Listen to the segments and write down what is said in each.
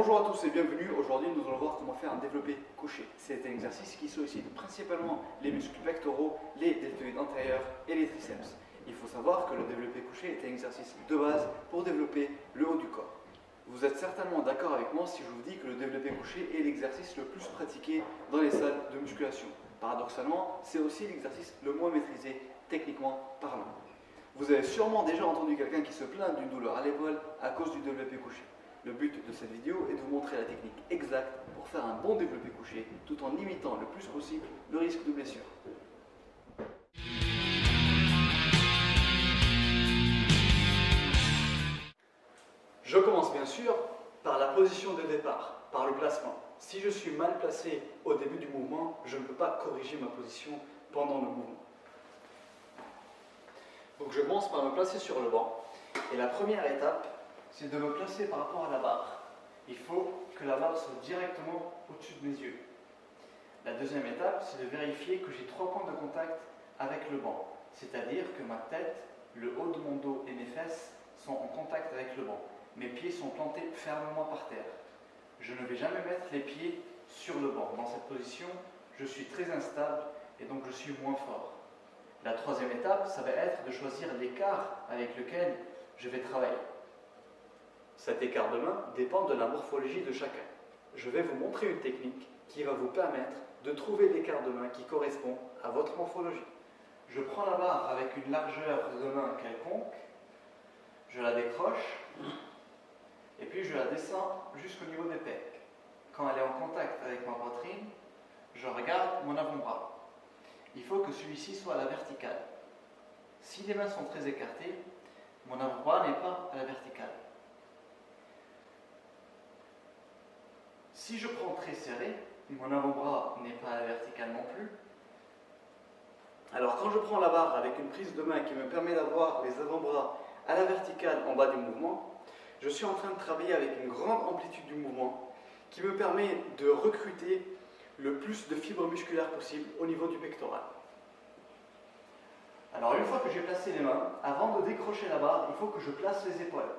Bonjour à tous et bienvenue. Aujourd'hui, nous allons voir comment faire un développé couché. C'est un exercice qui sollicite principalement les muscles pectoraux, les deltoïdes antérieurs et les triceps. Il faut savoir que le développé couché est un exercice de base pour développer le haut du corps. Vous êtes certainement d'accord avec moi si je vous dis que le développé couché est l'exercice le plus pratiqué dans les salles de musculation. Paradoxalement, c'est aussi l'exercice le moins maîtrisé techniquement parlant. Vous avez sûrement déjà entendu quelqu'un qui se plaint d'une douleur à l'épaule à cause du développé couché. Le but de cette vidéo est de vous montrer la technique exacte pour faire un bon développé couché tout en limitant le plus possible le risque de blessure. Je commence bien sûr par la position de départ, par le placement. Si je suis mal placé au début du mouvement, je ne peux pas corriger ma position pendant le mouvement. Donc je commence par me placer sur le banc et la première étape, c'est de me placer par rapport à la barre. Il faut que la barre soit directement au-dessus de mes yeux. La deuxième étape, c'est de vérifier que j'ai 3 points de contact avec le banc. C'est-à-dire que ma tête, le haut de mon dos et mes fesses sont en contact avec le banc. Mes pieds sont plantés fermement par terre. Je ne vais jamais mettre les pieds sur le banc. Dans cette position, je suis très instable et donc je suis moins fort. La troisième étape, ça va être de choisir l'écart avec lequel je vais travailler. Cet écart de main dépend de la morphologie de chacun. Je vais vous montrer une technique qui va vous permettre de trouver l'écart de main qui correspond à votre morphologie. Je prends la barre avec une largeur de main quelconque, je la décroche et puis je la descends jusqu'au niveau des pecs. Quand elle est en contact avec ma poitrine, je regarde mon avant-bras. Il faut que celui-ci soit à la verticale. Si les mains sont très écartées, mon avant-bras n'est pas à la verticale. Si je prends très serré, mon avant-bras n'est pas à la verticale non plus. Alors quand je prends la barre avec une prise de main qui me permet d'avoir les avant-bras à la verticale en bas du mouvement, je suis en train de travailler avec une grande amplitude du mouvement qui me permet de recruter le plus de fibres musculaires possible au niveau du pectoral. Alors une fois que j'ai placé les mains, avant de décrocher la barre, il faut que je place les épaules.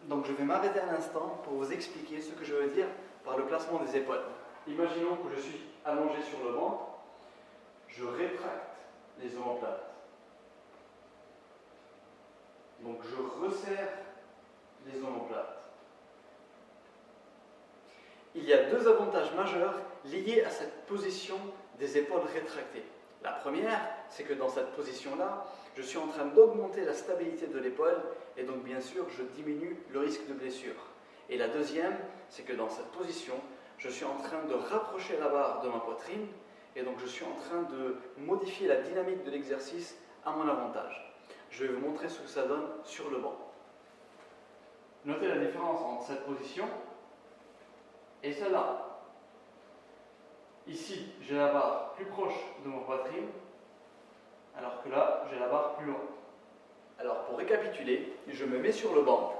Donc je vais m'arrêter un instant pour vous expliquer ce que je veux dire par le placement des épaules. Imaginons que je suis allongé sur le banc, je rétracte les omoplates. Donc je resserre les omoplates. Il y a 2 avantages majeurs liés à cette position des épaules rétractées. La première, c'est que dans cette position-là, je suis en train d'augmenter la stabilité de l'épaule et donc bien sûr, je diminue le risque de blessure. Et la deuxième, c'est que dans cette position, je suis en train de rapprocher la barre de ma poitrine et donc je suis en train de modifier la dynamique de l'exercice à mon avantage. Je vais vous montrer ce que ça donne sur le banc. Notez la différence entre cette position et celle-là. Ici, j'ai la barre plus proche de ma poitrine, alors que là, j'ai la barre plus loin. Alors, pour récapituler, je me mets sur le banc,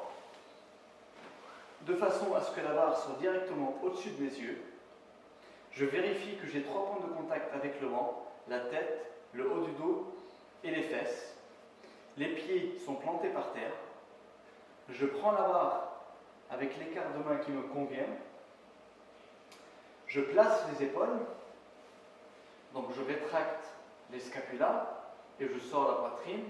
de façon à ce que la barre soit directement au-dessus de mes yeux. Je vérifie que j'ai 3 points de contact avec le banc, la tête, le haut du dos et les fesses. Les pieds sont plantés par terre. Je prends la barre avec l'écart de main qui me convient. Je place les épaules, donc je rétracte les scapulas et je sors la poitrine.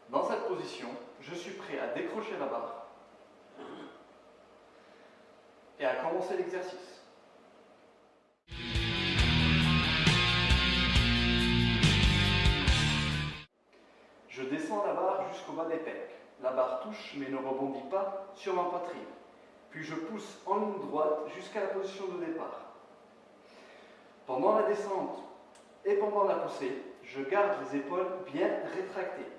Dans cette position, je suis prêt à décrocher la barre et à commencer l'exercice. Je descends la barre jusqu'au bas des pecs. La barre touche mais ne rebondit pas sur ma poitrine. Puis je pousse en ligne droite jusqu'à la position de départ. Pendant la descente et pendant la poussée, je garde les épaules bien rétractées.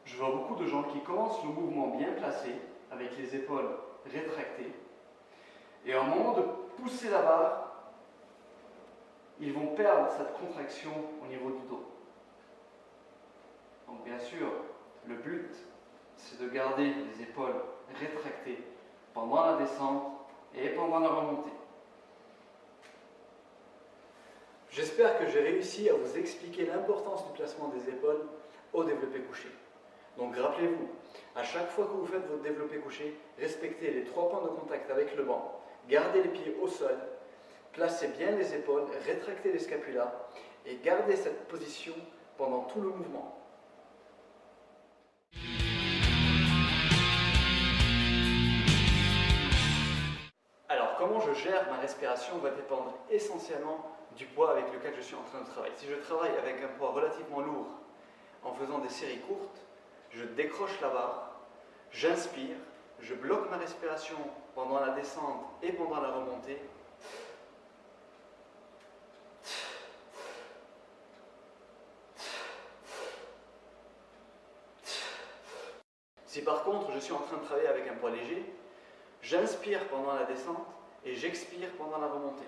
Je vois beaucoup de gens qui commencent le mouvement bien placé, avec les épaules rétractées, et au moment de pousser la barre, ils vont perdre cette contraction au niveau du dos. Donc bien sûr, le but, c'est de garder les épaules rétractées pendant la descente et pendant la remontée. J'espère que j'ai réussi à vous expliquer l'importance du placement des épaules au développé couché. Donc rappelez-vous, à chaque fois que vous faites votre développé couché, respectez les 3 points de contact avec le banc, gardez les pieds au sol, placez bien les épaules, rétractez les scapulas et gardez cette position pendant tout le mouvement. Alors, comment je gère ma respiration va dépendre essentiellement du poids avec lequel je suis en train de travailler. Si je travaille avec un poids relativement lourd, en faisant des séries courtes, je décroche la barre, j'inspire, je bloque ma respiration pendant la descente et pendant la remontée. Si par contre je suis en train de travailler avec un poids léger, j'inspire pendant la descente et j'expire pendant la remontée.